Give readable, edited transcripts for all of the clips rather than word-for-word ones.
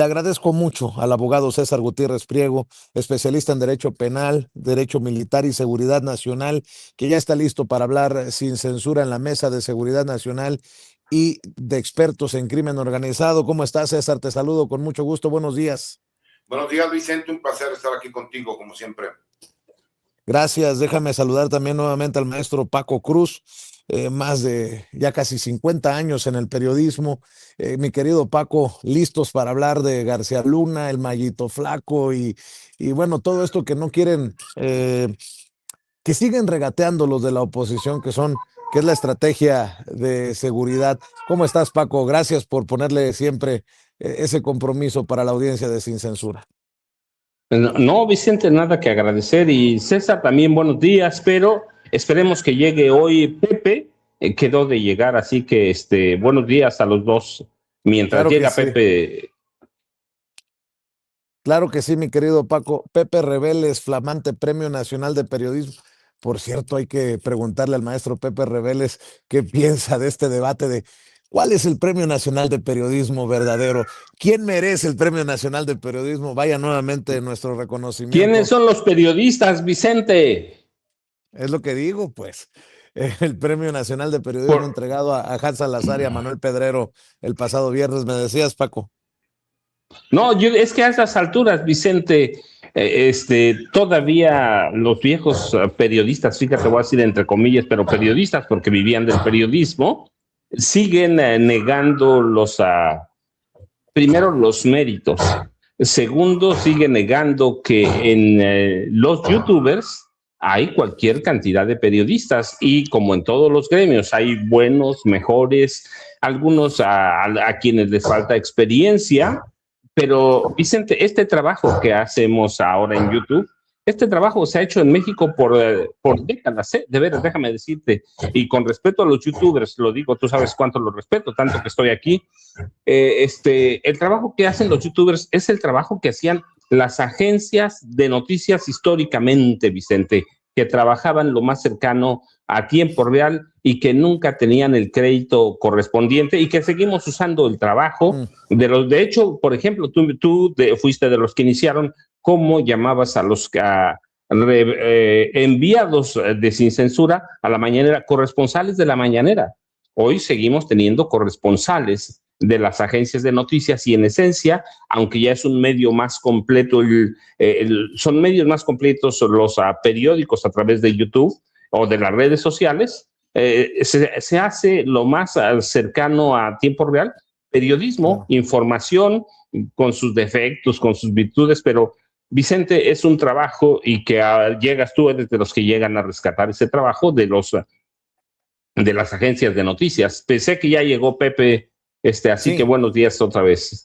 Le agradezco mucho al abogado César Gutiérrez Priego, especialista en Derecho Penal, Derecho Militar y Seguridad Nacional, que ya está listo para hablar sin censura en la Mesa de Seguridad Nacional y de expertos en crimen organizado. ¿Cómo estás, César? Te saludo con mucho gusto. Buenos días. Buenos días, Vicente. Un placer estar aquí contigo, como siempre. Gracias. Déjame saludar también nuevamente al maestro Paco Cruz, más de ya casi 50 años en el periodismo. Mi querido Paco, listos para hablar de García Luna, el Mallito Flaco y bueno, todo esto que no quieren, que siguen regateando los de la oposición, que es la estrategia de seguridad. ¿Cómo estás, Paco? Gracias por ponerle siempre ese compromiso para la audiencia de Sin Censura. No, Vicente, nada que agradecer. Y César, también buenos días, pero esperemos que llegue hoy Pepe. Quedó de llegar, así que buenos días a los dos. Mientras Claro que llega sí. Pepe. Claro que sí, mi querido Paco. Pepe Reveles, flamante Premio Nacional de Periodismo. Por cierto, hay que preguntarle al maestro Pepe Reveles qué piensa de este debate de cuál es el Premio Nacional de Periodismo verdadero. ¿Quién merece el Premio Nacional de Periodismo? Vaya nuevamente nuestro ¿Quiénes reconocimiento. son los periodistas, Vicente? Es lo que digo, pues. El Premio Nacional de Periodismo Por, entregado a Hans Salazar y a Manuel Pedrero el pasado viernes. Me decías, Paco. No, es que a estas alturas, Vicente, todavía los viejos periodistas, fíjate, voy a decir entre comillas, pero periodistas, porque vivían del periodismo, siguen negando primero los méritos. Segundo, sigue negando que en los youtubers hay cualquier cantidad de periodistas y como en todos los gremios hay buenos, mejores, algunos a quienes les falta experiencia, pero Vicente, este trabajo que hacemos ahora en YouTube, este trabajo se ha hecho en México por décadas, ¿eh? De veras, déjame decirte, y con respeto a los youtubers, lo digo, tú sabes cuánto los respeto, tanto que estoy aquí, el trabajo que hacen los youtubers es el trabajo que hacían las agencias de noticias históricamente, Vicente, que trabajaban lo más cercano a tiempo real y que nunca tenían el crédito correspondiente y que seguimos usando el trabajo de hecho, por ejemplo, tú fuiste de los que iniciaron. ¿Cómo llamabas a los enviados de Sin Censura a la mañanera, corresponsales de la mañanera? Hoy seguimos teniendo corresponsales de las agencias de noticias y en esencia, aunque ya es un medio más completo, son medios más completos los periódicos a través de YouTube o de las redes sociales, se hace lo más cercano a tiempo real, periodismo, Claro. información con sus defectos, con sus virtudes, pero Vicente, es un trabajo y que llegas tú, eres de los que llegan a rescatar ese trabajo de las agencias de noticias. Pensé que ya llegó Pepe, así que Sí. buenos días otra vez.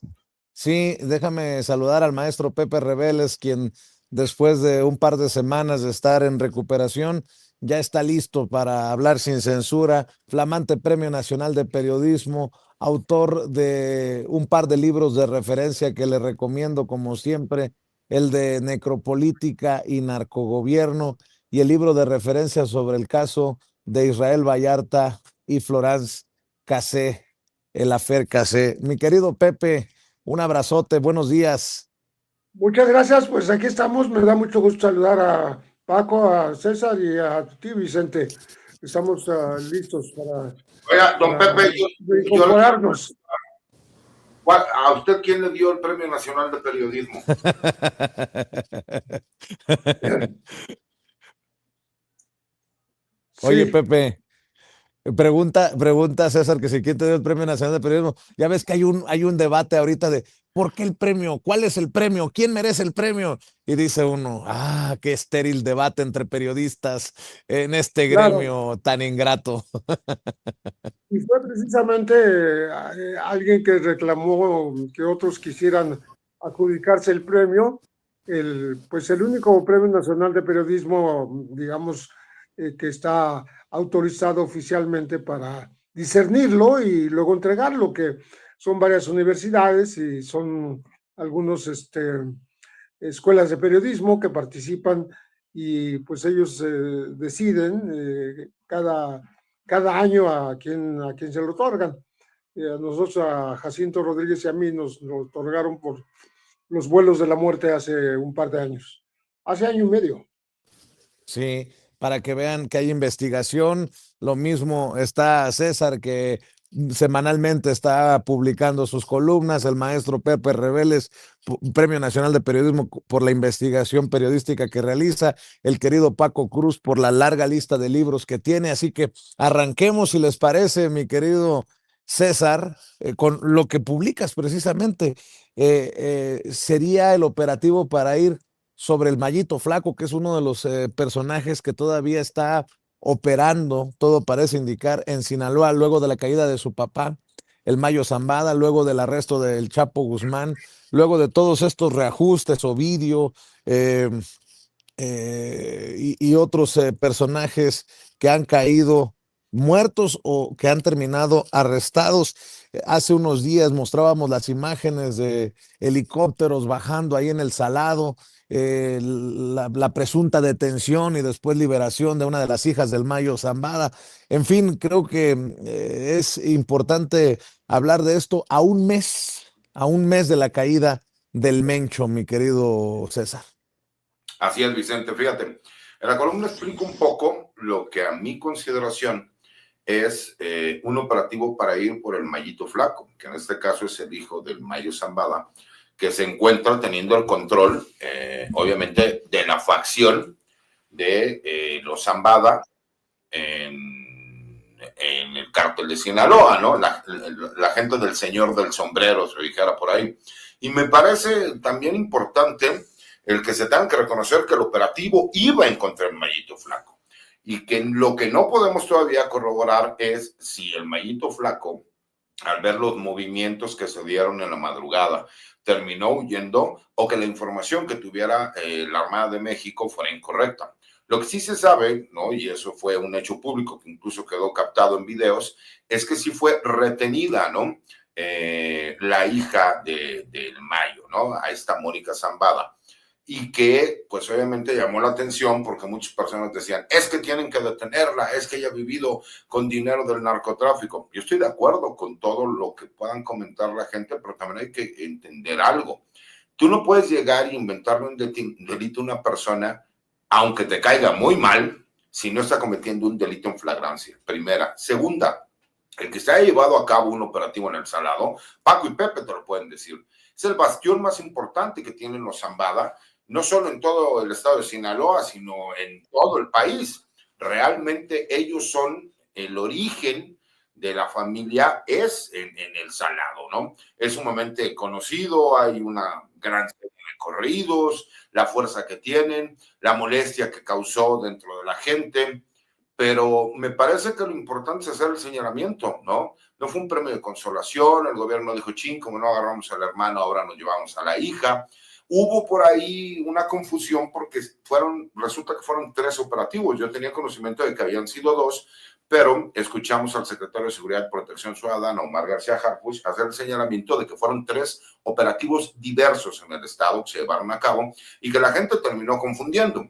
Sí, déjame saludar al maestro Pepe Reveles, quien después de un par de semanas de estar en recuperación, ya está listo para hablar sin censura, flamante Premio Nacional de Periodismo, autor de un par de libros de referencia que le recomiendo como siempre, el de Necropolítica y Narcogobierno y el libro de referencia sobre el caso de Israel Vallarta y Florence Cassé, el afer Cassé. Mi querido Pepe, un abrazote, buenos días. Muchas gracias, pues aquí estamos. Me da mucho gusto saludar a Paco, a César y a ti, Vicente. Estamos listos Oiga, don Pepe, incorporarnos. ¿a usted quién le dio el Premio Nacional de Periodismo? Oye, Sí, Pepe, pregunta César que si quién te dio el Premio Nacional de Periodismo. Ya ves que hay un debate ahorita de ¿por qué el premio? ¿Cuál es el premio? ¿Quién merece el premio? Y dice uno, qué estéril debate entre periodistas en este claro. gremio tan ingrato. Y fue precisamente alguien que reclamó que otros quisieran adjudicarse el premio, pues el único premio nacional de periodismo, digamos, que está autorizado oficialmente para discernirlo y luego entregarlo, que son varias universidades y son algunos escuelas de periodismo que participan y pues ellos deciden cada año a quién se lo otorgan. A nosotros, a Jacinto Rodríguez y a mí, nos lo otorgaron por los vuelos de la muerte hace un par de años, hace año y medio. Sí, para que vean que hay investigación. Lo mismo está César, que semanalmente está publicando sus columnas, el maestro Pepe Reveles, Premio Nacional de Periodismo por la investigación periodística que realiza, el querido Paco Cruz por la larga lista de libros que tiene. Así que arranquemos, si les parece, mi querido César, con lo que publicas precisamente. Sería el operativo para ir sobre el Mayito Flaco, que es uno de los personajes que todavía está operando, todo parece indicar, en Sinaloa, luego de la caída de su papá, el Mayo Zambada, luego del arresto del Chapo Guzmán, luego de todos estos reajustes, Ovidio, y otros personajes que han caído muertos o que han terminado arrestados. Hace unos días mostrábamos las imágenes de helicópteros bajando ahí en el Salado, la presunta detención y después liberación de una de las hijas del Mayo Zambada. En fin, creo que es importante hablar de esto a un mes de la caída del Mencho, mi querido César. Así es, Vicente. Fíjate, en la columna explico un poco lo que a mi consideración es un operativo para ir por el Mayito Flaco, que en este caso es el hijo del Mayo Zambada, que se encuentra teniendo el control, obviamente, de la facción de los Zambada en el cártel de Sinaloa, ¿no? La gente del señor del sombrero, se dijera por ahí. Y me parece también importante el que se tenga que reconocer que el operativo iba en contra del Mayito Flaco. Y que lo que no podemos todavía corroborar es si el Mayito Flaco, al ver los movimientos que se dieron en la madrugada, terminó huyendo o que la información que tuviera la Armada de México fuera incorrecta. Lo que sí se sabe, ¿no? Y eso fue un hecho público que incluso quedó captado en videos, es que sí fue retenida, ¿no? La hija del Mayo, ¿no? A esta Mónica Zambada. Y que, pues obviamente llamó la atención porque muchas personas decían, es que tienen que detenerla, es que ella ha vivido con dinero del narcotráfico. Yo estoy de acuerdo con todo lo que puedan comentar la gente, pero también hay que entender algo. Tú no puedes llegar e inventarle un delito a una persona, aunque te caiga muy mal, si no está cometiendo un delito en flagrancia. Primera. Segunda, el que se haya llevado a cabo un operativo en el Salado, Paco y Pepe te lo pueden decir, es el bastión más importante que tienen los Zambada, no solo en todo el estado de Sinaloa, sino en todo el país. Realmente ellos son el origen de la familia, es en el Salado, ¿no? Es sumamente conocido, hay una gran serie de corridos, la fuerza que tienen, la molestia que causó dentro de la gente, pero me parece que lo importante es hacer el señalamiento, ¿no? No fue un premio de consolación, el gobierno dijo, ching, como no agarramos al hermano, ahora nos llevamos a la hija. Hubo por ahí una confusión porque resulta que fueron 3 operativos. Yo tenía conocimiento de que habían sido 2, pero escuchamos al secretario de Seguridad y Protección Ciudadana, Omar García Harfuch, hacer el señalamiento de que fueron 3 operativos diversos en el estado que se llevaron a cabo y que la gente terminó confundiendo.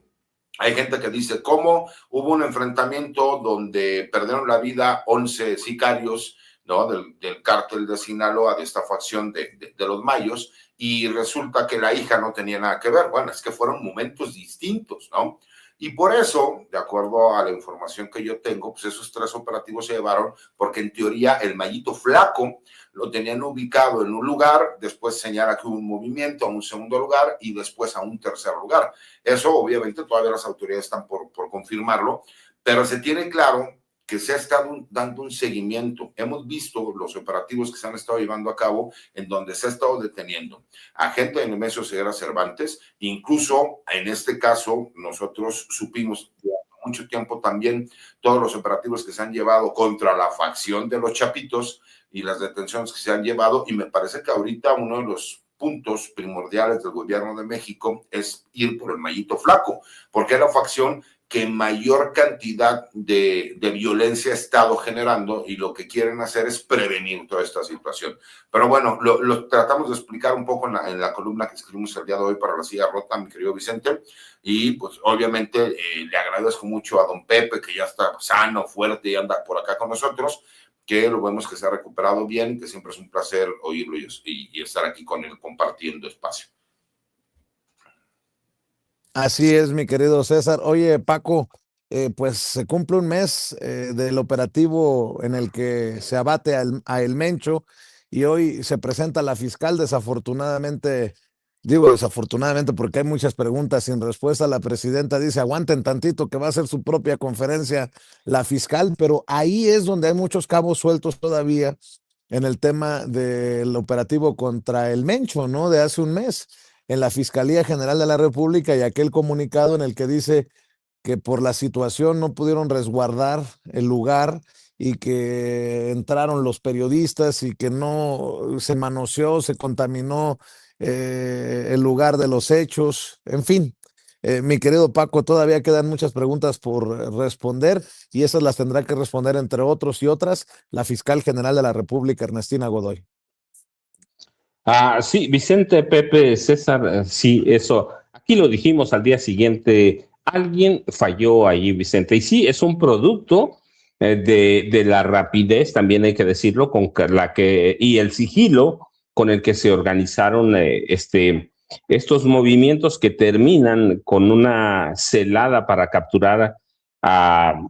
Hay gente que dice cómo hubo un enfrentamiento donde perdieron la vida 11 sicarios, ¿no? del cártel de Sinaloa, de esta facción de los Mayos, y resulta que la hija no tenía nada que ver. Bueno, es que fueron momentos distintos, ¿no? Y por eso, de acuerdo a la información que yo tengo, pues esos 3 operativos se llevaron porque en teoría el Mayito Flaco lo tenían ubicado en un lugar, después señala que hubo un movimiento a un segundo lugar y después a un tercer lugar. Eso obviamente todavía las autoridades están por confirmarlo, pero se tiene claro que se ha estado dando un seguimiento. Hemos visto los operativos que se han estado llevando a cabo en donde se ha estado deteniendo a gente de Nemesio Ceguera Cervantes. Incluso en este caso nosotros supimos mucho tiempo también todos los operativos que se han llevado contra la facción de los Chapitos y las detenciones que se han llevado, y me parece que ahorita uno de los puntos primordiales del gobierno de México es ir por el Mayito Flaco, porque es la facción que mayor cantidad de violencia ha estado generando y lo que quieren hacer es prevenir toda esta situación. Pero bueno, lo tratamos de explicar un poco en la columna que escribimos el día de hoy para La Silla Rota, mi querido Vicente, y pues obviamente le agradezco mucho a don Pepe, que ya está sano, fuerte y anda por acá con nosotros, que lo vemos que se ha recuperado bien, que siempre es un placer oírlo y estar aquí con él compartiendo espacio. Así es, mi querido César. Oye, Paco, pues se cumple un mes del operativo en el que se abate a El Mencho y hoy se presenta la fiscal. Desafortunadamente, digo desafortunadamente porque hay muchas preguntas sin respuesta, la presidenta dice aguanten tantito que va a hacer su propia conferencia la fiscal, pero ahí es donde hay muchos cabos sueltos todavía en el tema del operativo contra El Mencho, ¿no? De hace un mes en la Fiscalía General de la República y aquel comunicado en el que dice que por la situación no pudieron resguardar el lugar y que entraron los periodistas y que no se manoseó, se contaminó el lugar de los hechos, en fin. Mi querido Paco, todavía quedan muchas preguntas por responder y esas las tendrá que responder, entre otros y otras, la fiscal general de la República, Ernestina Godoy. Sí, Vicente, Pepe, César, sí, eso. Aquí lo dijimos al día siguiente, alguien falló ahí, Vicente. Y sí, es un producto de la rapidez, también hay que decirlo, y el sigilo con el que se organizaron estos movimientos que terminan con una celada para capturar a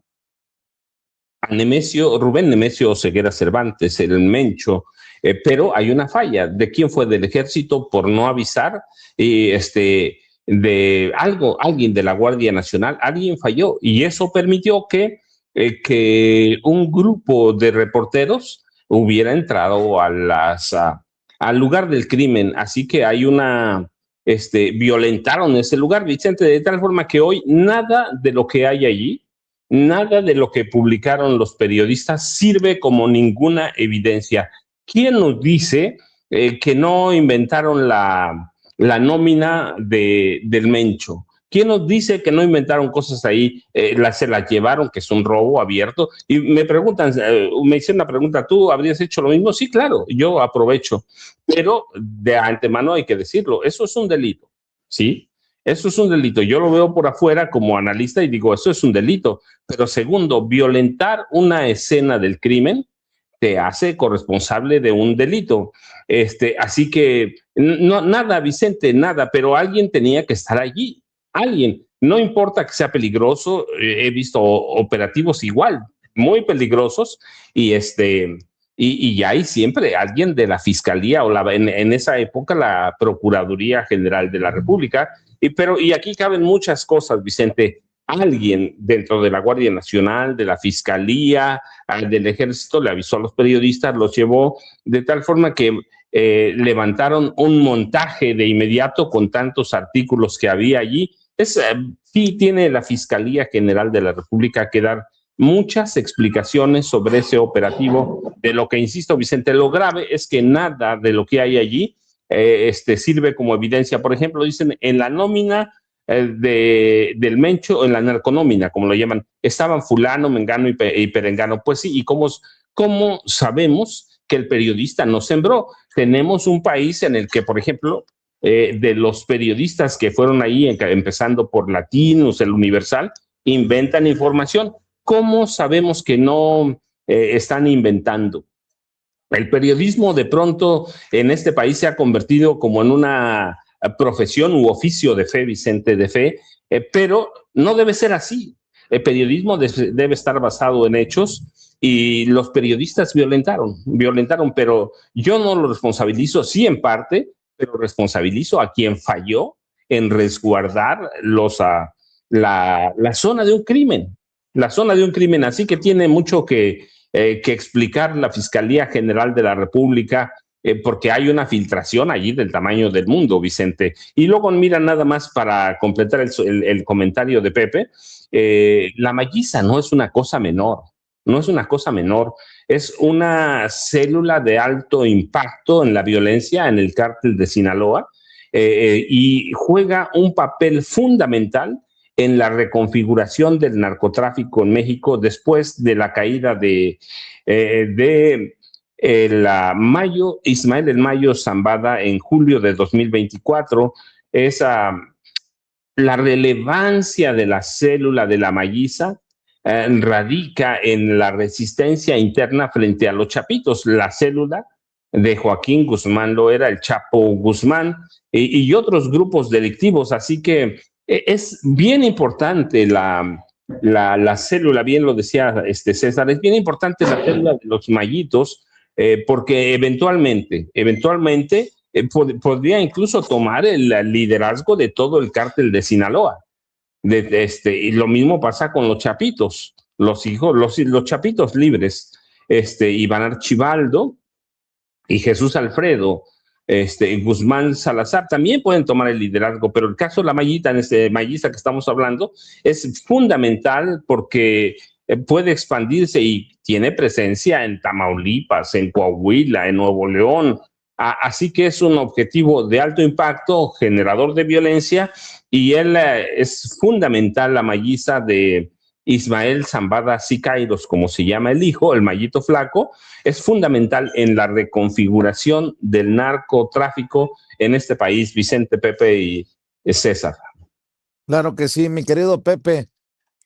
Rubén Nemesio Ceguera Cervantes, el Mencho. Pero hay una falla. ¿De quién fue? Del ejército por no avisar, de alguien de la Guardia Nacional, alguien falló y eso permitió que un grupo de reporteros hubiera entrado al lugar del crimen. Así que hay violentaron ese lugar, Vicente, de tal forma que hoy nada de lo que hay allí, nada de lo que publicaron los periodistas sirve como ninguna evidencia. ¿Quién nos dice que no inventaron la nómina del Mencho? ¿Quién nos dice que no inventaron cosas ahí? Se las llevaron, que es un robo abierto. Y me preguntan, me hicieron una pregunta, ¿tú habrías hecho lo mismo? Sí, claro, yo aprovecho. Pero de antemano hay que decirlo, eso es un delito, ¿sí? Eso es un delito. Yo lo veo por afuera como analista y digo, eso es un delito. Pero segundo, violentar una escena del crimen te hace corresponsable de un delito. Así que no, nada, Vicente, nada, pero alguien tenía que estar allí. Alguien, no importa que sea peligroso, he visto operativos igual, muy peligrosos, y hay siempre alguien de la Fiscalía o en esa época la Procuraduría General de la República, y aquí caben muchas cosas, Vicente. Alguien dentro de la Guardia Nacional, de la Fiscalía, del Ejército, le avisó a los periodistas, los llevó de tal forma que levantaron un montaje de inmediato con tantos artículos que había allí. Sí tiene la Fiscalía General de la República que dar muchas explicaciones sobre ese operativo, de lo que, insisto, Vicente, lo grave es que nada de lo que hay allí sirve como evidencia. Por ejemplo, dicen en la nómina del Mencho, en la narconómina, como lo llaman, estaban fulano, mengano y perengano. Pues sí, ¿y cómo sabemos que el periodista no sembró? Tenemos un país en el que, por ejemplo, de los periodistas que fueron ahí, empezando por Latinos, el Universal, inventan información. ¿Cómo sabemos que no están inventando? El periodismo de pronto en este país se ha convertido como en una profesión u oficio de fe, Vicente, de fe, pero no debe ser así. El periodismo debe estar basado en hechos y los periodistas violentaron, pero yo no lo responsabilizo, sí en parte, pero responsabilizo a quien falló en resguardar la zona de un crimen, así que tiene mucho que explicar la Fiscalía General de la República, porque hay una filtración allí del tamaño del mundo, Vicente. Y luego, mira, nada más para completar el comentario de Pepe, la Malliza no es una cosa menor, es una célula de alto impacto en la violencia en el cártel de Sinaloa, y juega un papel fundamental en la reconfiguración del narcotráfico en México después de la caída de Ismael El Mayo Zambada en julio de 2024. La relevancia de la célula de la Malliza radica en la resistencia interna frente a los chapitos. La célula de Joaquín Guzmán Loera, el Chapo Guzmán y otros grupos delictivos. Así que es bien importante la célula, bien lo decía César, es bien importante la célula de los Mayitos, porque eventualmente podría incluso tomar el liderazgo de todo el cártel de Sinaloa. Y lo mismo pasa con los chapitos, los hijos, los chapitos libres, Iván Archibaldo y Jesús Alfredo, Guzmán Salazar también pueden tomar el liderazgo, pero el caso de la Mayita, Mayista que estamos hablando, es fundamental porque puede expandirse y tiene presencia en Tamaulipas, en Coahuila, en Nuevo León. Así que es un objetivo de alto impacto, generador de violencia, y él es fundamental, la Mayista de Ismael Zambada Siqueiros, como se llama el hijo, el Mayito Flaco, es fundamental en la reconfiguración del narcotráfico en este país. Vicente, Pepe y César. Claro que sí, mi querido Pepe.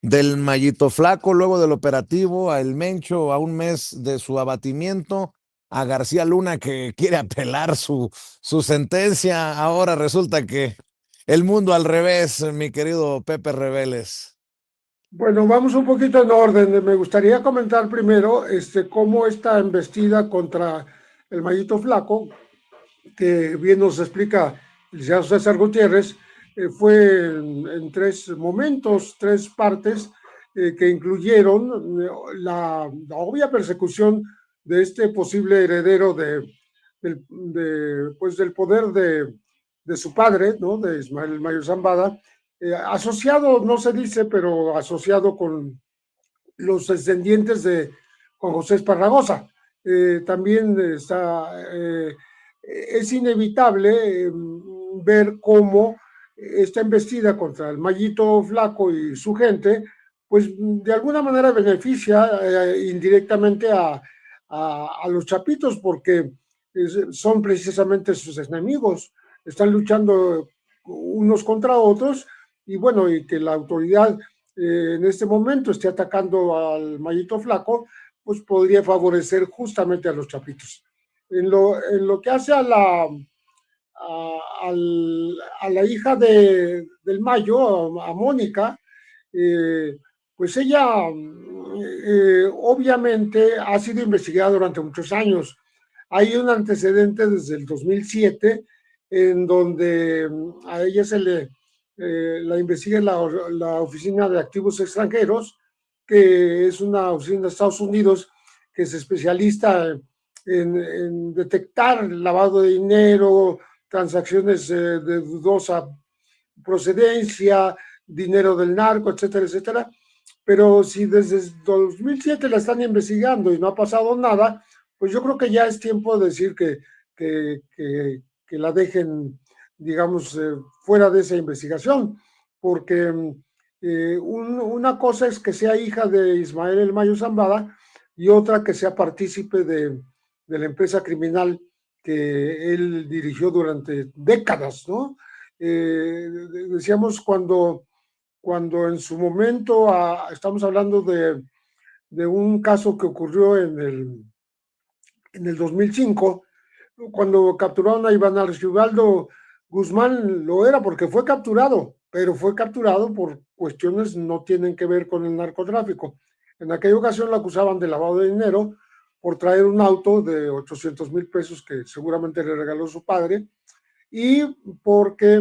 Del Mayito Flaco, luego del operativo, a El Mencho, a un mes de su abatimiento, a García Luna, que quiere apelar su sentencia. Ahora resulta que el mundo al revés, mi querido Pepe Reveles. Bueno, vamos un poquito en orden. Me gustaría comentar primero cómo esta embestida contra el Mayito Flaco, que bien nos explica el licenciado César Gutiérrez, fue en tres momentos, tres partes que incluyeron la obvia persecución de este posible heredero del poder de su padre, ¿no? De Ismael Mayo Zambada, asociado, no se dice, pero asociado con los descendientes de Juan José Esparragosa. También es inevitable ver cómo esta embestida contra el Mayito Flaco y su gente, pues de alguna manera beneficia indirectamente a los chapitos, porque son precisamente sus enemigos, están luchando unos contra otros, y bueno, y que la autoridad en este momento esté atacando al Mayito Flaco, pues podría favorecer justamente a los chapitos. En lo que hace a la hija del Mayo, a Mónica, pues ella obviamente ha sido investigada durante muchos años. Hay un antecedente desde el 2007 en donde a ella la investiga la Oficina de Activos Extranjeros, que es una oficina de Estados Unidos que se especializa en detectar lavado de dinero, transacciones de dudosa procedencia, dinero del narco, etcétera, etcétera. Pero si desde 2007 la están investigando y no ha pasado nada, pues yo creo que ya es tiempo de decir que la dejen, digamos, fuera de esa investigación, porque una cosa es que sea hija de Ismael El Mayo Zambada y otra que sea partícipe de la empresa criminal que él dirigió durante décadas, ¿no? Decíamos cuando en su momento, estamos hablando de un caso que ocurrió en el 2005, cuando capturaron a Iván Archibaldo Guzmán Loera, porque fue capturado, pero fue capturado por cuestiones no tienen que ver con el narcotráfico. En aquella ocasión lo acusaban de lavado de dinero por traer un auto de 800,000 pesos que seguramente le regaló su padre, y porque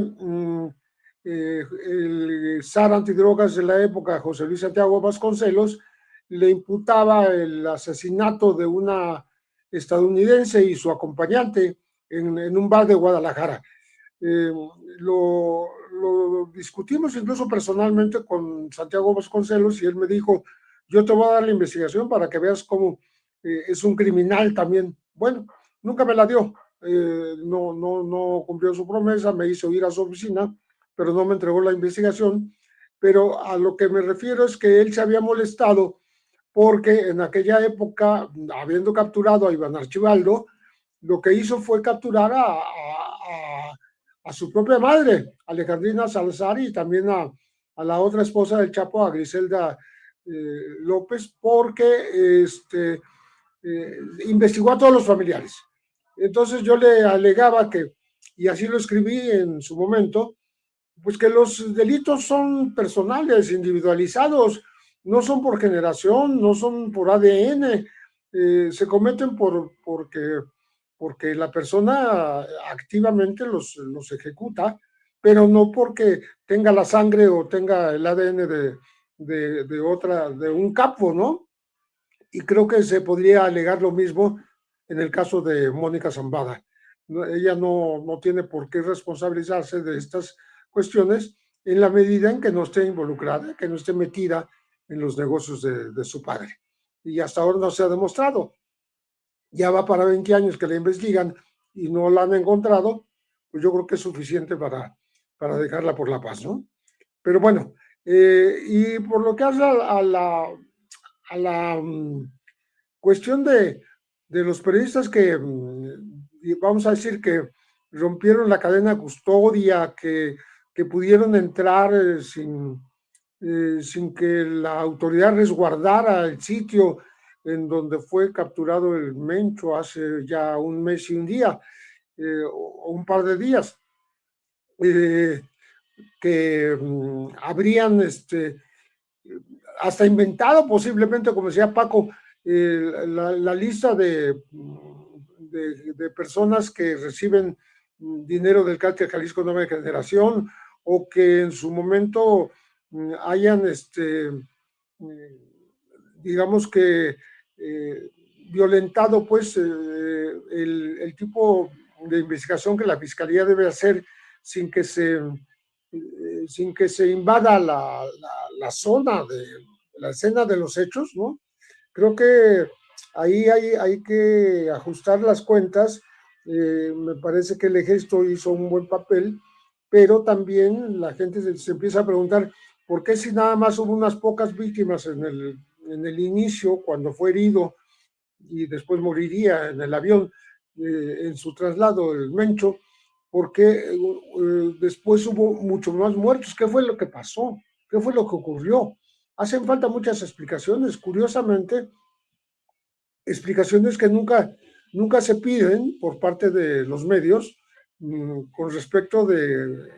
el zar antidrogas de la época, José Luis Santiago Vasconcelos, le imputaba el asesinato de una estadounidense y su acompañante en un bar de Guadalajara. Lo discutimos incluso personalmente con Santiago Vasconcelos y él me dijo, yo te voy a dar la investigación para que veas cómo es un criminal también. Bueno, nunca me la dio, no cumplió su promesa, me hizo ir a su oficina, pero no me entregó la investigación. Pero a lo que me refiero es que él se había molestado porque en aquella época, habiendo capturado a Iván Archibaldo, lo que hizo fue capturar a su propia madre, Alejandrina Salazar, y también a la otra esposa del Chapo, a Griselda López, porque investigó a todos los familiares. Entonces yo le alegaba que, y así lo escribí en su momento, pues que los delitos son personales, individualizados, no son por generación, no son por ADN, se cometen porque la persona activamente los ejecuta, pero no porque tenga la sangre o tenga el ADN de un capo, ¿no? Y creo que se podría alegar lo mismo en el caso de Mónica Zambada. Ella no tiene por qué responsabilizarse de estas cuestiones en la medida en que no esté involucrada, que no esté metida en los negocios de su padre. Y hasta ahora no se ha demostrado. Ya va para 20 años que la investigan y no la han encontrado, pues yo creo que es suficiente para dejarla por la paz, ¿no? Pero bueno, y por lo que hace a la cuestión de los periodistas que, vamos a decir, que rompieron la cadena de custodia, que pudieron entrar sin que la autoridad resguardara el sitio en donde fue capturado el Mencho hace ya un mes y un día, o un par de días, que habrían hasta inventado posiblemente, como decía Paco, la lista de personas que reciben dinero del Cártel Jalisco Nueva Generación, o que en su momento hayan, digamos que, violentado pues el tipo de investigación que la Fiscalía debe hacer sin que se invada la zona de la escena de los hechos, ¿no? Creo que ahí hay que ajustar las cuentas. Me parece que el Ejército hizo un buen papel, pero también la gente se empieza a preguntar por qué, si nada más hubo unas pocas víctimas en el inicio, cuando fue herido y después moriría en el avión, en su traslado, el Mencho, porque después hubo mucho más muertos. ¿Qué fue lo que pasó? ¿Qué fue lo que ocurrió? Hacen falta muchas explicaciones. Curiosamente, explicaciones que nunca se piden por parte de los medios con respecto de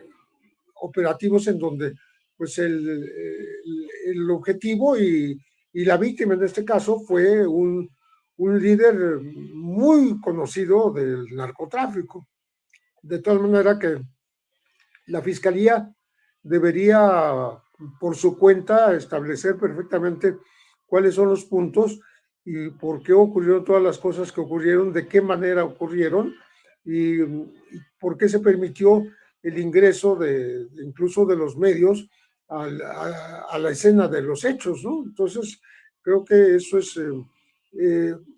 operativos en donde pues el objetivo y la víctima en este caso fue un líder muy conocido del narcotráfico. De tal manera que la Fiscalía debería, por su cuenta, establecer perfectamente cuáles son los puntos y por qué ocurrieron todas las cosas que ocurrieron, de qué manera ocurrieron y por qué se permitió el ingreso incluso de los medios a la escena de los hechos, ¿no? Entonces, creo que eso es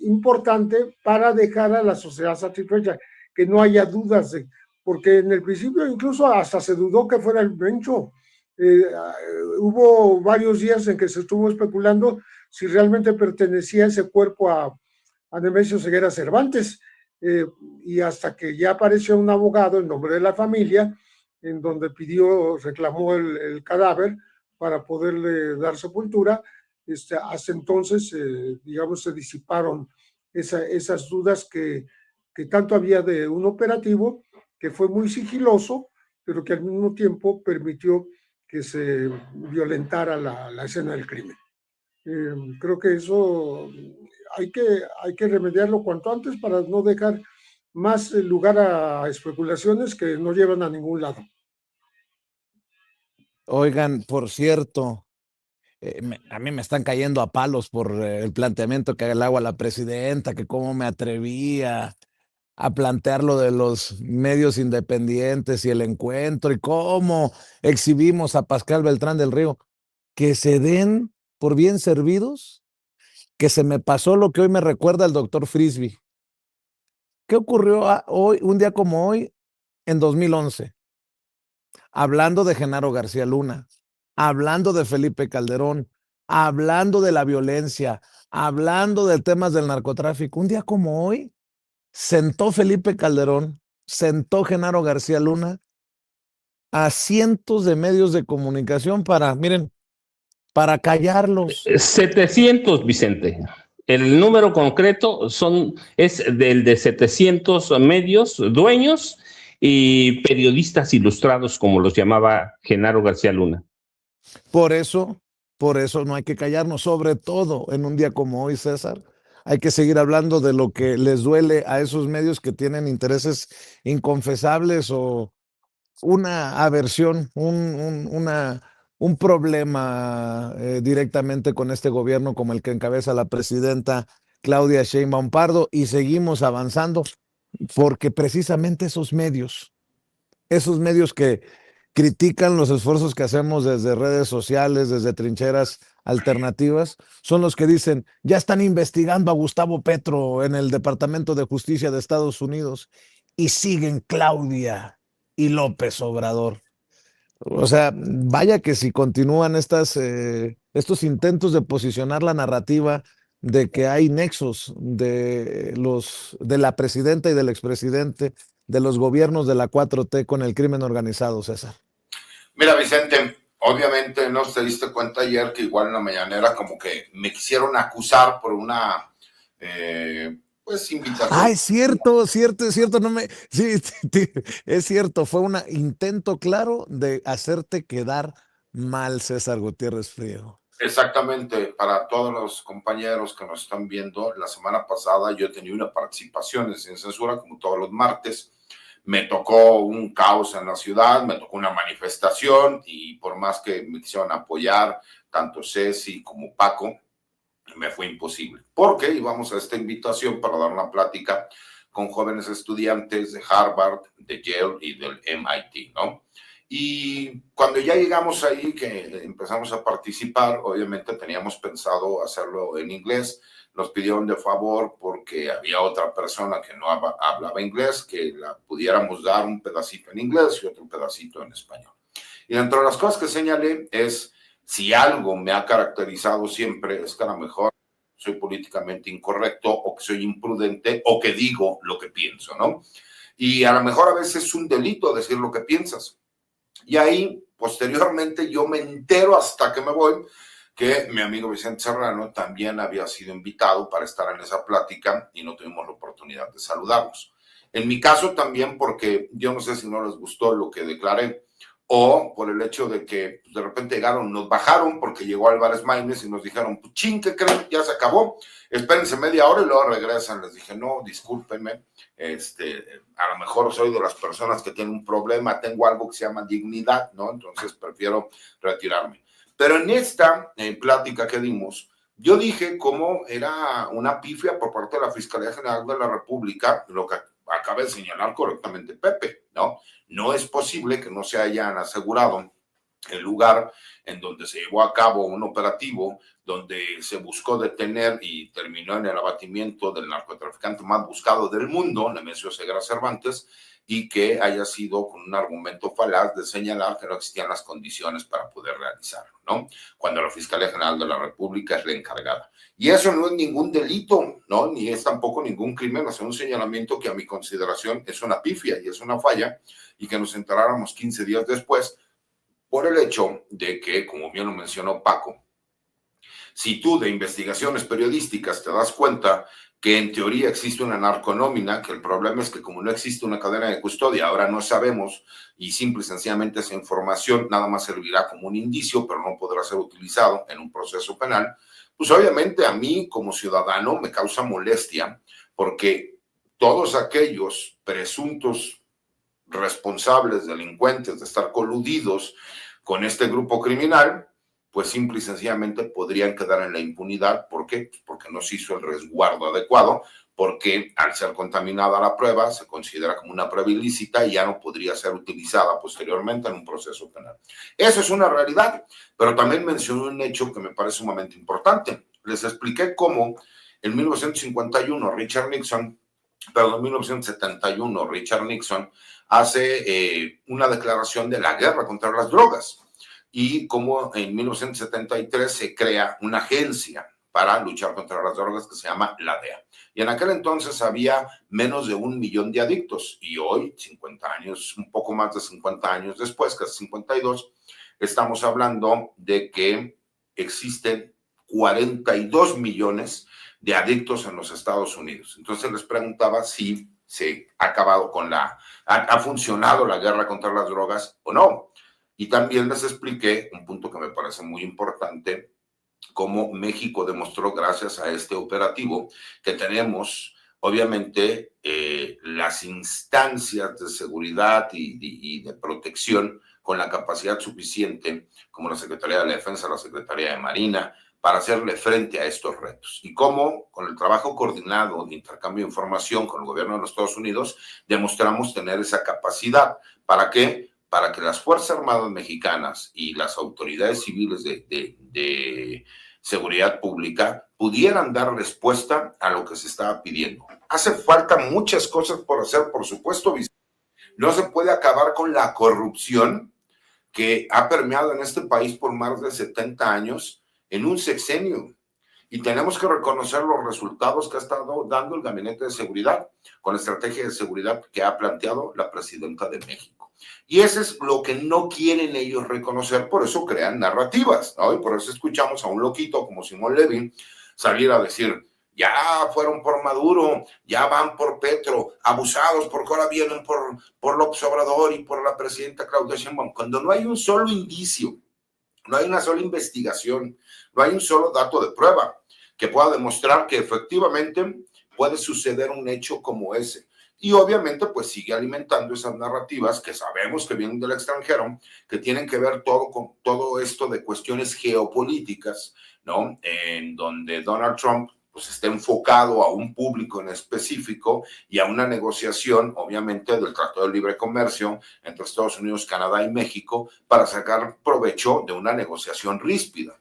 importante para dejar a la sociedad satisfecha, que no haya dudas porque en el principio incluso hasta se dudó que fuera el Mencho. Hubo varios días en que se estuvo especulando si realmente pertenecía ese cuerpo a Nemesio Ceguera Cervantes, y hasta que ya apareció un abogado en nombre de la familia, en donde reclamó el cadáver para poderle dar sepultura. Hasta entonces, digamos, se disiparon esas dudas que tanto había de un operativo que fue muy sigiloso, pero que al mismo tiempo permitió que se violentara la escena del crimen. Creo que eso hay que remediarlo cuanto antes para no dejar más lugar a especulaciones que no llevan a ningún lado. Oigan, por cierto, a mí me están cayendo a palos por el planteamiento que le hago a la presidenta, que cómo me atrevía a plantear lo de los medios independientes y el encuentro y cómo exhibimos a Pascal Beltrán del Río. Que se den por bien servidos, que se me pasó lo que hoy me recuerda el doctor Frisby. ¿Qué ocurrió hoy, un día como hoy, en 2011? Hablando de Genaro García Luna, hablando de Felipe Calderón, hablando de la violencia, hablando de temas del narcotráfico. Un día como hoy, sentó Felipe Calderón, sentó Genaro García Luna a cientos de medios de comunicación para, miren, para callarlos. 700, Vicente. El número concreto es del de 700 medios, dueños y periodistas ilustrados, como los llamaba Genaro García Luna. Por eso no hay que callarnos, sobre todo en un día como hoy, César. Hay que seguir hablando de lo que les duele a esos medios que tienen intereses inconfesables o una aversión, un problema directamente con este gobierno como el que encabeza la presidenta Claudia Sheinbaum Pardo, y seguimos avanzando porque precisamente esos medios que critican los esfuerzos que hacemos desde redes sociales, desde trincheras alternativas, son los que dicen, ya están investigando a Gustavo Petro en el Departamento de Justicia de Estados Unidos y siguen Claudia y López Obrador. O sea, vaya que si continúan estos intentos de posicionar la narrativa de que hay nexos de la presidenta y del expresidente, de los gobiernos de la 4T con el crimen organizado, César. Mira, Vicente, obviamente no te diste cuenta ayer que igual en la mañanera como que me quisieron acusar por una pues invitación. Ah, es cierto, no me, sí, es cierto, fue un intento claro de hacerte quedar mal, César Gutiérrez Friego. Exactamente, para todos los compañeros que nos están viendo, la semana pasada yo tenía una participación en Sin Censura, como todos los martes. Me tocó un caos en la ciudad, me tocó una manifestación y por más que me quisieron apoyar, tanto Ceci como Paco, me fue imposible. Porque íbamos a esta invitación para dar una plática con jóvenes estudiantes de Harvard, de Yale y del MIT, ¿no? Y cuando ya llegamos ahí, que empezamos a participar, obviamente teníamos pensado hacerlo en inglés. Nos pidieron de favor porque había otra persona que no hablaba inglés, que la pudiéramos dar un pedacito en inglés y otro pedacito en español. Y dentro de las cosas que señalé es, si algo me ha caracterizado siempre, es que a lo mejor soy políticamente incorrecto o que soy imprudente o que digo lo que pienso, ¿no? Y a lo mejor a veces es un delito decir lo que piensas. Y ahí, posteriormente, yo me entero hasta que me voy que mi amigo Vicente Serrano también había sido invitado para estar en esa plática y no tuvimos la oportunidad de saludarnos. En mi caso también porque yo no sé si no les gustó lo que declaré o por el hecho de que de repente llegaron, nos bajaron porque llegó Álvarez Maínez y nos dijeron, pues ching, ¿qué creen? Ya se acabó, espérense media hora y luego regresan. Les dije, no, discúlpenme, a lo mejor soy de las personas que tienen un problema, tengo algo que se llama dignidad, ¿no? Entonces prefiero retirarme. Pero en esta plática que dimos, yo dije cómo era una pifia por parte de la Fiscalía General de la República, lo que acaba de señalar correctamente Pepe, ¿no? No es posible que no se hayan asegurado el lugar en donde se llevó a cabo un operativo donde se buscó detener y terminó en el abatimiento del narcotraficante más buscado del mundo, Nemesio Ceguera Cervantes, y que haya sido con un argumento falaz de señalar que no existían las condiciones para poder realizarlo, ¿no? Cuando la Fiscalía General de la República es la encargada. Y eso no es ningún delito, ¿no? Ni es tampoco ningún crimen, es un señalamiento que a mi consideración es una pifia y es una falla, y que nos enteráramos 15 días después por el hecho de que, como bien lo mencionó Paco, si tú de investigaciones periodísticas te das cuenta que en teoría existe una narconómina, que el problema es que como no existe una cadena de custodia, ahora no sabemos y simple y sencillamente esa información nada más servirá como un indicio, pero no podrá ser utilizado en un proceso penal, pues obviamente a mí como ciudadano me causa molestia porque todos aquellos presuntos responsables, delincuentes de estar coludidos con este grupo criminal, pues simple y sencillamente podrían quedar en la impunidad. ¿Por qué? Pues porque no se hizo el resguardo adecuado, porque al ser contaminada la prueba se considera como una prueba ilícita y ya no podría ser utilizada posteriormente en un proceso penal. Eso es una realidad, pero también mencioné un hecho que me parece sumamente importante. Les expliqué cómo en 1971 1971 Richard Nixon hace una declaración de la guerra contra las drogas y cómo en 1973 se crea una agencia para luchar contra las drogas que se llama la DEA. Y en aquel entonces había menos de 1 millón de adictos y hoy, 50 años, un poco más de 50 años después, casi 52, estamos hablando de que existen 42 millones de adictos en los Estados Unidos. Entonces les preguntaba si se ha acabado ha funcionado la guerra contra las drogas o no. Y también les expliqué un punto que me parece muy importante, cómo México demostró, gracias a este operativo, que tenemos, obviamente, las instancias de seguridad y de protección con la capacidad suficiente, como la Secretaría de la Defensa, la Secretaría de Marina, para hacerle frente a estos retos. Y cómo, con el trabajo coordinado de intercambio de información con el gobierno de los Estados Unidos, demostramos tener esa capacidad. ¿Para qué? Para que las Fuerzas Armadas mexicanas y las autoridades civiles de seguridad pública pudieran dar respuesta a lo que se estaba pidiendo. Hace falta muchas cosas por hacer, por supuesto. No se puede acabar con la corrupción que ha permeado en este país por más de 70 años en un sexenio. Y tenemos que reconocer los resultados que ha estado dando el Gabinete de Seguridad con la estrategia de seguridad que ha planteado la Presidenta de México. Y eso es lo que no quieren ellos reconocer, por eso crean narrativas, ¿no? Y por eso escuchamos a un loquito como Simón Levin salir a decir, ya fueron por Maduro, ya van por Petro, abusados porque ahora vienen por López Obrador y por la presidenta Claudia Sheinbaum, cuando no hay un solo indicio, no hay una sola investigación, no hay un solo dato de prueba que pueda demostrar que efectivamente puede suceder un hecho como ese. Y obviamente pues sigue alimentando esas narrativas que sabemos que vienen del extranjero, que tienen que ver todo con todo esto de cuestiones geopolíticas, ¿no? En donde Donald Trump pues está enfocado a un público en específico y a una negociación, obviamente, del Tratado de Libre Comercio entre Estados Unidos, Canadá y México para sacar provecho de una negociación ríspida.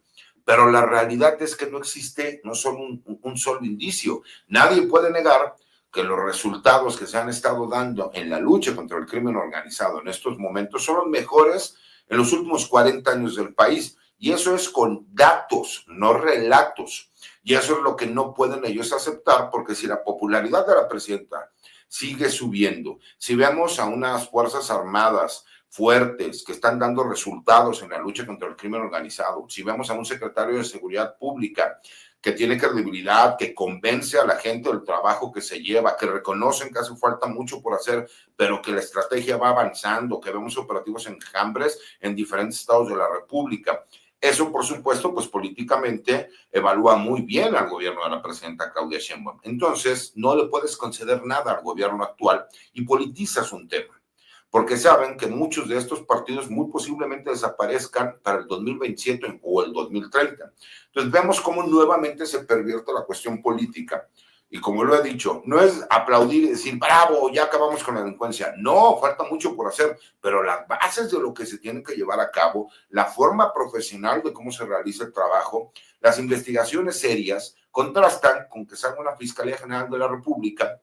Pero la realidad es que no existe no solo un solo indicio. Nadie puede negar que los resultados que se han estado dando en la lucha contra el crimen organizado en estos momentos son los mejores en los últimos 40 años del país. Y eso es con datos, no relatos. Y eso es lo que no pueden ellos aceptar, porque si la popularidad de la presidenta sigue subiendo, si vemos a unas Fuerzas Armadas fuertes que están dando resultados en la lucha contra el crimen organizado, si vemos a un secretario de Seguridad Pública que tiene credibilidad, que convence a la gente del trabajo que se lleva, que reconocen que hace falta mucho por hacer, pero que la estrategia va avanzando, que vemos operativos enjambres en diferentes estados de la República. Eso, por supuesto, pues políticamente evalúa muy bien al gobierno de la presidenta Claudia Sheinbaum. Entonces, no le puedes conceder nada al gobierno actual y politizas un tema, porque saben que muchos de estos partidos muy posiblemente desaparezcan para el 2027 o el 2030. Entonces, vemos cómo nuevamente se pervierte la cuestión política. Y como lo he dicho, no es aplaudir y decir, bravo, ya acabamos con la delincuencia. No, falta mucho por hacer, pero las bases de lo que se tiene que llevar a cabo, la forma profesional de cómo se realiza el trabajo, las investigaciones serias, contrastan con que salga una Fiscalía General de la República,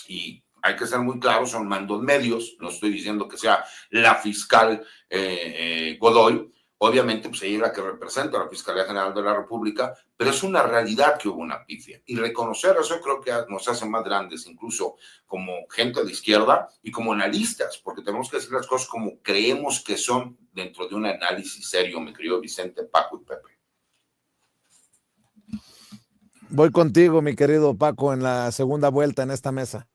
y hay que ser muy claros, son mandos medios, no estoy diciendo que sea la fiscal Godoy, obviamente, pues ella es la que representa a la Fiscalía General de la República, pero es una realidad que hubo una pifia. Y reconocer eso creo que nos hace más grandes, incluso como gente de izquierda y como analistas, porque tenemos que decir las cosas como creemos que son dentro de un análisis serio, mi querido Vicente, Paco y Pepe. Voy contigo, mi querido Paco, en la segunda vuelta en esta mesa.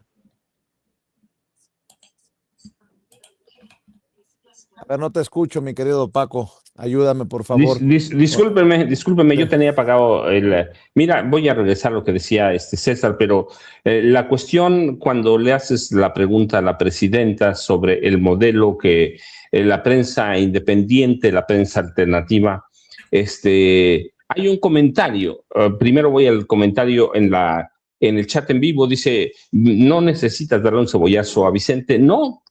A ver, no te escucho, mi querido Paco. Ayúdame, por favor. Discúlpeme, yo tenía apagado el... Mira, voy a regresar a lo que decía César, pero la cuestión cuando le haces la pregunta a la presidenta sobre el modelo que la prensa independiente, la prensa alternativa, hay un comentario. Primero voy al comentario en el chat en vivo, dice, no necesitas darle un cebollazo a Vicente. No,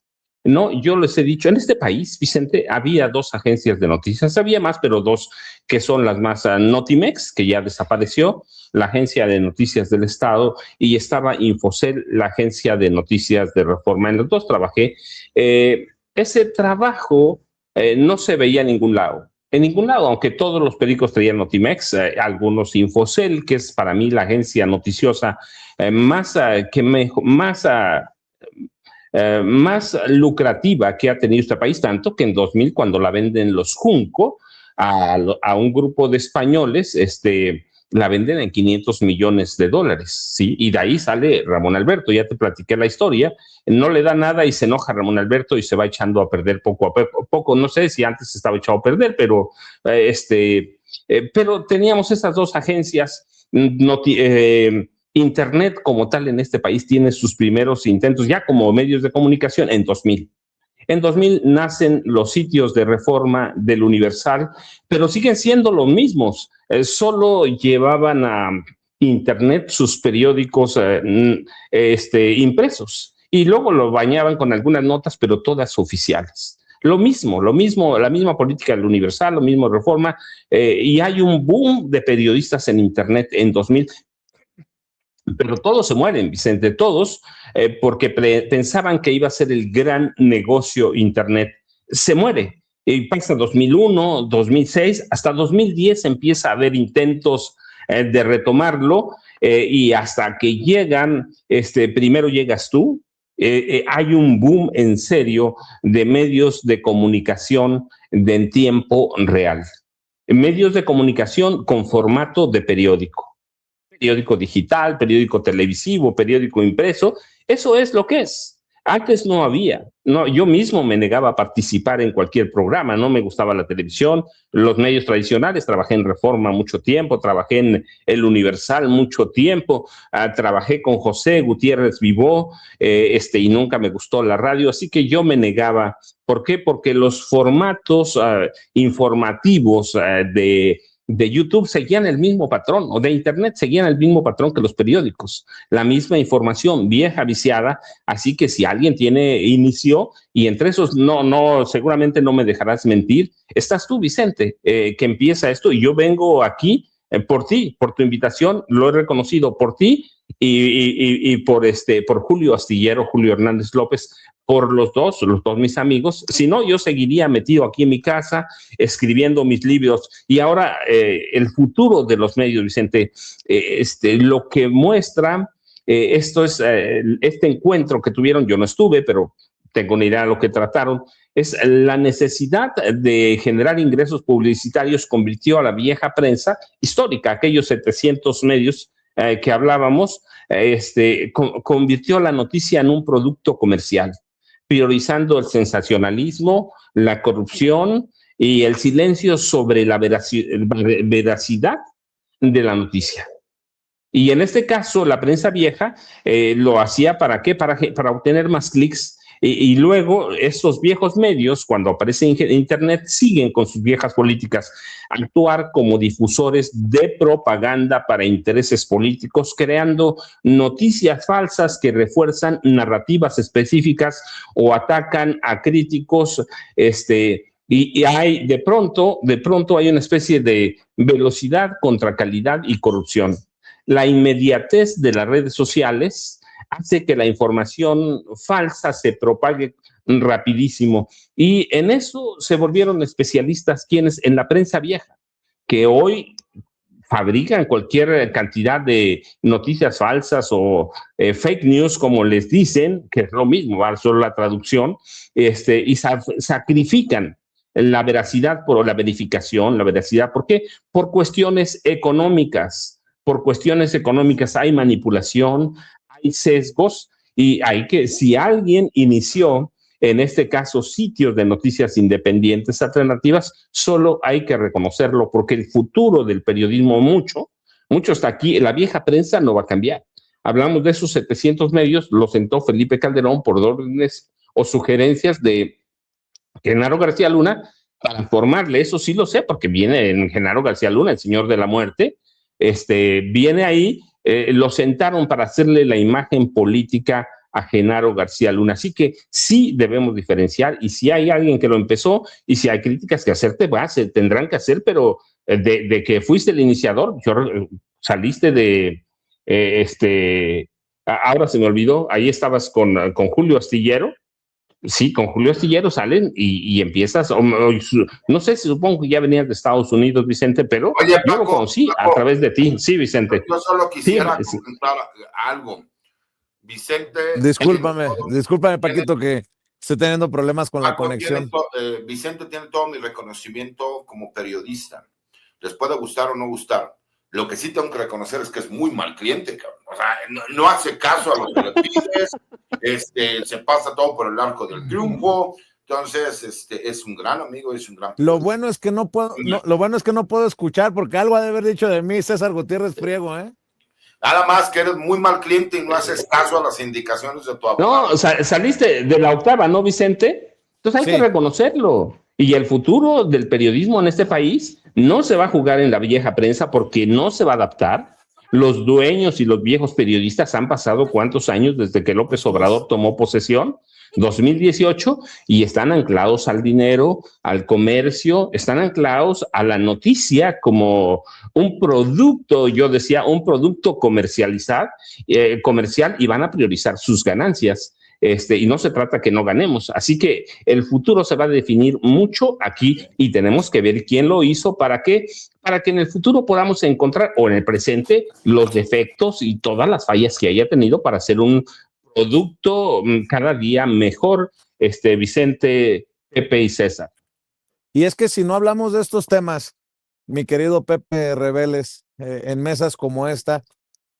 yo les he dicho, en este país, Vicente, había 2 agencias de noticias, había más, pero 2 que son las más, Notimex, que ya desapareció, la agencia de noticias del Estado, y estaba Infocel, la agencia de noticias de Reforma. En los 2 trabajé. Ese trabajo no se veía en ningún lado, aunque todos los periódicos traían Notimex, algunos Infocel, que es para mí la agencia noticiosa más lucrativa que ha tenido este país, tanto que en 2000, cuando la venden los Junco, a un grupo de españoles, la venden en $500 millones, ¿sí? Y de ahí sale Ramón Alberto, ya te platiqué la historia, no le da nada y se enoja Ramón Alberto y se va echando a perder poco a poco, no sé si antes estaba echado a perder, pero pero teníamos esas dos agencias, Internet como tal en este país tiene sus primeros intentos ya como medios de comunicación en 2000. En 2000 nacen los sitios de Reforma, del Universal, pero siguen siendo los mismos. Solo llevaban a Internet sus periódicos impresos y luego lo bañaban con algunas notas, pero todas oficiales. Lo mismo, la misma política del Universal, lo mismo Reforma, y hay un boom de periodistas en Internet en 2000. Pero todos se mueren, Vicente, todos, porque pensaban que iba a ser el gran negocio Internet. Se muere. Y pasa 2001, 2006, hasta 2010 empieza a haber intentos de retomarlo y hasta que llegan, primero llegas tú, hay un boom en serio de medios de comunicación en tiempo real. Medios de comunicación con formato de periódico digital, periódico televisivo, periódico impreso, eso es lo que es. Antes no había, no, yo mismo me negaba a participar en cualquier programa, no me gustaba la televisión, los medios tradicionales, trabajé en Reforma mucho tiempo, trabajé en El Universal mucho tiempo, trabajé con José Gutiérrez Vivó, y nunca me gustó la radio, así que yo me negaba. ¿Por qué? Porque los formatos informativos de YouTube seguían el mismo patrón, o de Internet seguían el mismo patrón que los periódicos, la misma información vieja, viciada, así que si alguien inició, y entre esos, seguramente no me dejarás mentir, estás tú, Vicente, que empieza esto, y yo vengo aquí por ti, por tu invitación, lo he reconocido por ti, y por Julio Astillero, Julio Hernández López, por los dos mis amigos. Si no, yo seguiría metido aquí en mi casa, escribiendo mis libros. Y ahora el futuro de los medios, Vicente, lo que muestra, esto es este encuentro que tuvieron, yo no estuve, pero tengo una idea de lo que trataron, es la necesidad de generar ingresos publicitarios, convirtió a la vieja prensa histórica, aquellos 700 medios que hablábamos, convirtió la noticia en un producto comercial, priorizando el sensacionalismo, la corrupción y el silencio sobre la veracidad de la noticia. Y en este caso, la prensa vieja lo hacía ¿para qué? Para obtener más clics. Y luego estos viejos medios, cuando aparece Internet, siguen con sus viejas políticas, actuar como difusores de propaganda para intereses políticos, creando noticias falsas que refuerzan narrativas específicas o atacan a críticos, y hay de pronto hay una especie de velocidad contra calidad y corrupción. La inmediatez de las redes sociales hace que la información falsa se propague rapidísimo. Y en eso se volvieron especialistas quienes en la prensa vieja, que hoy fabrican cualquier cantidad de noticias falsas o fake news, como les dicen, que es lo mismo, ¿vale? Solo la traducción, y sacrifican la veracidad por la verificación, la veracidad. ¿Por qué? Por cuestiones económicas. Por cuestiones económicas hay manipulación, hay sesgos, y si alguien inició, en este caso, sitios de noticias independientes, alternativas, solo hay que reconocerlo, porque el futuro del periodismo mucho está aquí. La vieja prensa no va a cambiar. Hablamos de esos 700 medios, los sentó Felipe Calderón por órdenes o sugerencias de Genaro García Luna para formarle. Eso sí lo sé, porque viene en Genaro García Luna, el señor de la muerte, viene ahí. Lo sentaron para hacerle la imagen política a Genaro García Luna. Así que sí debemos diferenciar, y si hay alguien que lo empezó y si hay críticas que hacerte, se tendrán que hacer, pero de que fuiste el iniciador, saliste de, ahora se me olvidó, ahí estabas con Julio Astillero. Sí, con Julio Astillero salen y empiezas, no sé, supongo que ya venías de Estados Unidos, Vicente, pero oye, Paco, yo lo conocí a través de ti. Sí, Vicente. Yo solo quisiera comentar algo. Vicente. Discúlpame, Paquito, que Estoy teniendo problemas con la Marco conexión. Vicente tiene todo mi reconocimiento como periodista. Les puede gustar o no gustar. Lo que sí tengo que reconocer es que es muy mal cliente, cabrón. O sea, no hace caso a lo que le pides, se pasa todo por el arco del triunfo. Entonces, es un gran amigo, es un gran Lo bueno es que no puedo, lo bueno es que no puedo escuchar porque algo ha de haber dicho de mí César Gutiérrez Priego, ¿eh? Nada más que eres muy mal cliente y no haces caso a las indicaciones de tu abogado. No, saliste de la octava, ¿no, Vicente? Entonces hay que reconocerlo. Y el futuro del periodismo en este país no se va a jugar en la vieja prensa porque no se va a adaptar. Los dueños y los viejos periodistas han pasado cuántos años desde que López Obrador tomó posesión, 2018, y están anclados al dinero, al comercio, están anclados a la noticia como un producto, yo decía, un producto comercial, y van a priorizar sus ganancias. Y no se trata que no ganemos. Así que el futuro se va a definir mucho aquí y tenemos que ver quién lo hizo para que en el futuro podamos encontrar, o en el presente, los defectos y todas las fallas que haya tenido para hacer un producto cada día mejor, Vicente, Pepe y César. Y es que si no hablamos de estos temas, mi querido Pepe Reveles, en mesas como esta,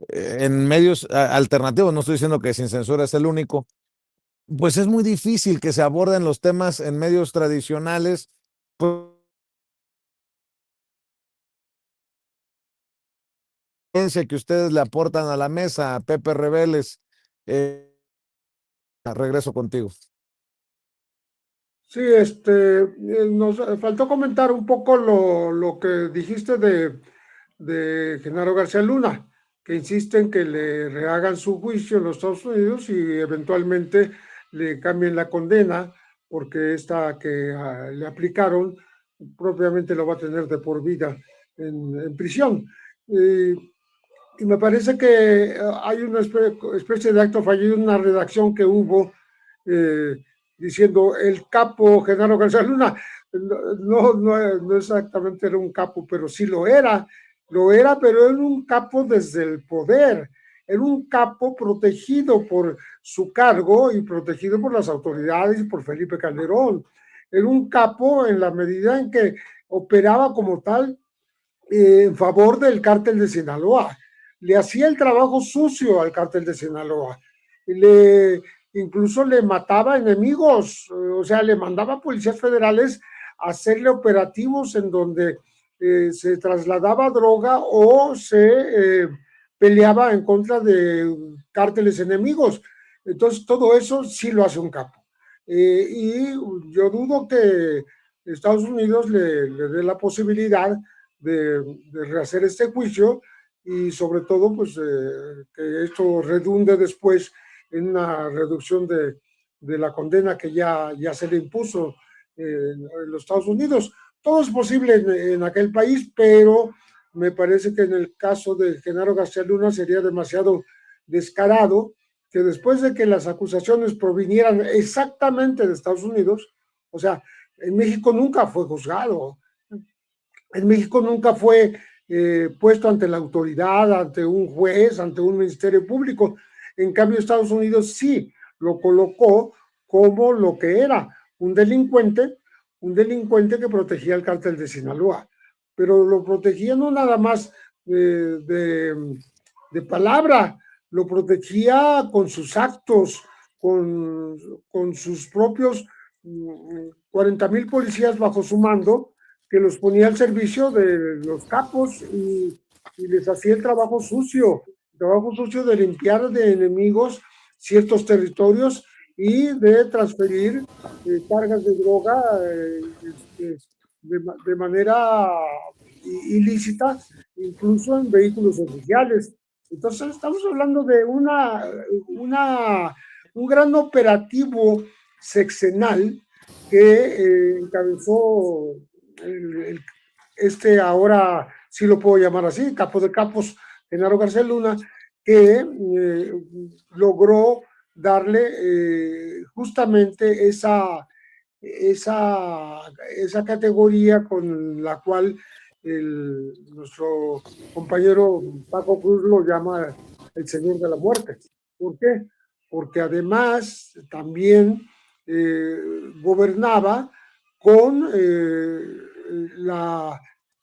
en medios alternativos, no estoy diciendo que Sin Censura es el único, pues es muy difícil que se aborden los temas en medios tradicionales. Que ustedes le aportan a la mesa, Pepe Reveles, regreso contigo. Sí, nos faltó comentar un poco lo que dijiste de Genaro García Luna, que insiste en que le rehagan su juicio en los Estados Unidos y eventualmente le cambien la condena, porque esta que le aplicaron propiamente lo va a tener de por vida en prisión. Y me parece que hay una especie de acto fallido, una redacción que hubo diciendo el capo Genaro García Luna. No exactamente era un capo, pero sí lo era, pero era un capo desde el poder, era un capo protegido por su cargo y protegido por las autoridades y por Felipe Calderón. Era un capo en la medida en que operaba como tal en favor del cártel de Sinaloa. Le hacía el trabajo sucio al cártel de Sinaloa. Incluso le mataba enemigos, o sea, le mandaba policías federales a hacerle operativos en donde se trasladaba droga o se peleaba en contra de cárteles enemigos. Entonces, todo eso sí lo hace un capo. Y yo dudo que Estados Unidos le dé la posibilidad de rehacer este juicio y sobre todo pues que esto redunde después en una reducción de la condena que ya se le impuso en los Estados Unidos. Todo es posible en aquel país, pero me parece que en el caso de Genaro García Luna sería demasiado descarado que después de que las acusaciones provinieran exactamente de Estados Unidos, o sea, en México nunca fue juzgado, en México nunca fue puesto ante la autoridad, ante un juez, ante un ministerio público. En cambio, Estados Unidos sí lo colocó como lo que era, un delincuente que protegía el cártel de Sinaloa. Pero lo protegía no nada más de palabra, lo protegía con sus actos, con sus propios 40,000 policías bajo su mando, que los ponía al servicio de los capos y les hacía el trabajo sucio de limpiar de enemigos ciertos territorios y de transferir cargas de droga de manera ilícita, incluso en vehículos oficiales. Entonces estamos hablando de un gran operativo sexenal que encabezó ahora sí lo puedo llamar así, capo de capos, Genaro García Luna, que logró darle justamente esa categoría con la cual nuestro compañero Paco Cruz lo llama el Señor de la Muerte. ¿Por qué? Porque además también gobernaba con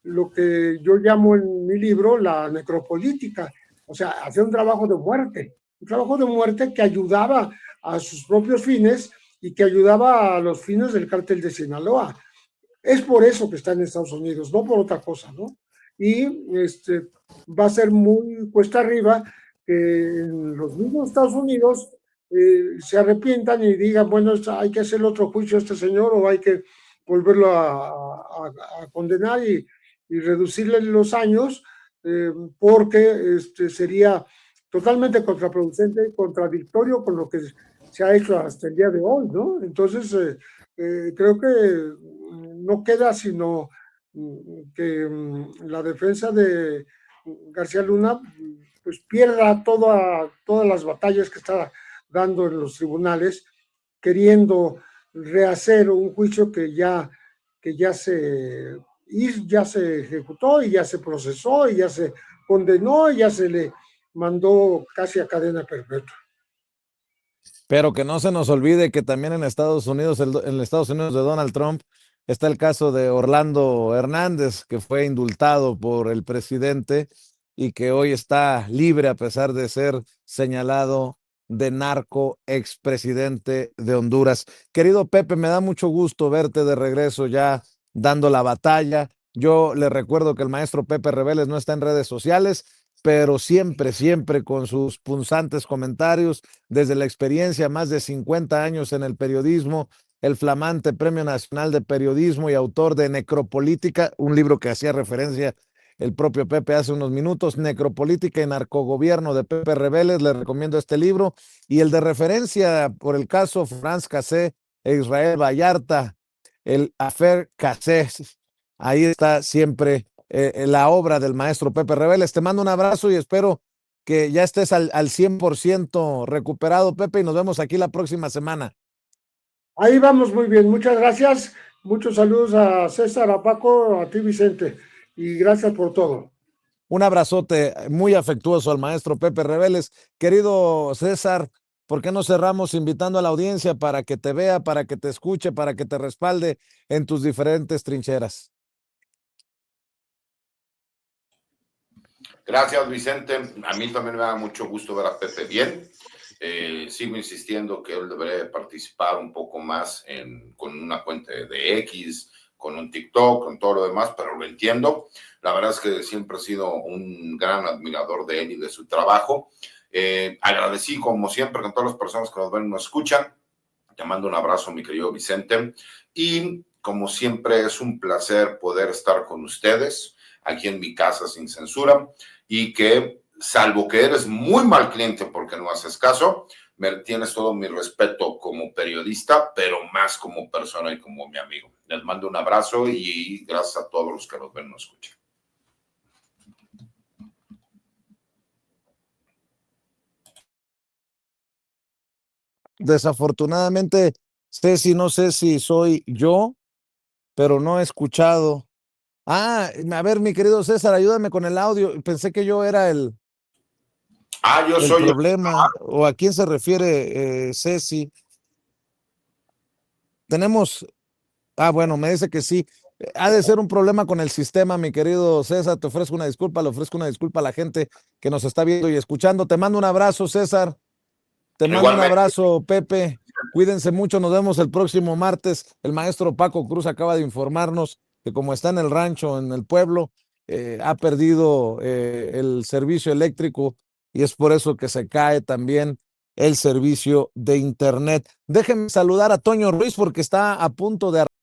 lo que yo llamo en mi libro la necropolítica, o sea, hacía un trabajo de muerte que ayudaba a sus propios fines y que ayudaba a los fines del cártel de Sinaloa. Es por eso que está en Estados Unidos, no por otra cosa, ¿no? Y va a ser muy cuesta arriba que en los mismos Estados Unidos se arrepientan y digan, bueno, hay que hacer otro juicio a este señor o hay que volverlo a condenar y reducirle los años porque sería totalmente contraproducente y contradictorio con lo que se ha hecho hasta el día de hoy, ¿no? Entonces, creo que no queda sino que la defensa de García Luna pues pierda todas las batallas que está dando en los tribunales, queriendo rehacer un juicio que ya se ejecutó y ya se procesó y ya se condenó y ya se le mandó casi a cadena perpetua. Pero que no se nos olvide que también en Estados Unidos, en Estados Unidos de Donald Trump, está el caso de Orlando Hernández, que fue indultado por el presidente y que hoy está libre a pesar de ser señalado de narco expresidente de Honduras. Querido Pepe, me da mucho gusto verte de regreso ya dando la batalla. Yo le recuerdo que el maestro Pepe Rebeles no está en redes sociales, pero siempre, siempre con sus punzantes comentarios, desde la experiencia, más de 50 años en el periodismo, el flamante Premio Nacional de Periodismo y autor de Necropolítica, un libro que hacía referencia el propio Pepe hace unos minutos, Necropolítica y Narcogobierno de Pepe Rebeles, le recomiendo este libro, y el de referencia por el caso Franz Cassé e Israel Vallarta, el Affaire Cassé, ahí está siempre la obra del maestro Pepe Rebeles. Te mando un abrazo y espero que ya estés al 100% recuperado, Pepe, y nos vemos aquí la próxima semana. Ahí vamos muy bien, muchas gracias, muchos saludos a César, a Paco, a ti Vicente, y gracias por todo. Un abrazote muy afectuoso al maestro Pepe Rebeles. Querido César, ¿por qué no cerramos invitando a la audiencia para que te vea, para que te escuche, para que te respalde en tus diferentes trincheras? Gracias, Vicente. A mí también me da mucho gusto ver a Pepe bien. Sigo insistiendo que él debería participar un poco más con una cuenta de X, con un TikTok, con todo lo demás, pero lo entiendo. La verdad es que siempre he sido un gran admirador de él y de su trabajo. Agradecí, como siempre, con todas las personas que nos ven y nos escuchan. Te mando un abrazo, mi querido Vicente. Y como siempre, es un placer poder estar con ustedes aquí en mi casa sin censura y que, salvo que eres muy mal cliente porque no haces caso, tienes todo mi respeto como periodista, pero más como persona y como mi amigo. Les mando un abrazo y gracias a todos los que nos ven y nos escuchan. Desafortunadamente, Ceci, no sé si soy yo, pero no he escuchado. A ver, mi querido César, ayúdame con el audio. Pensé que yo era el problema. ¿O a quién se refiere Ceci? Tenemos... bueno, me dice que sí. Ha de ser un problema con el sistema, mi querido César. Te ofrezco una disculpa, le ofrezco una disculpa a la gente que nos está viendo y escuchando. Te mando un abrazo, César. Te mando un abrazo, Pepe. Cuídense mucho, nos vemos el próximo martes. El maestro Paco Cruz acaba de informarnos que como está en el rancho, en el pueblo, ha perdido el servicio eléctrico y es por eso que se cae también el servicio de internet. Déjenme saludar a Toño Ruiz porque está a punto de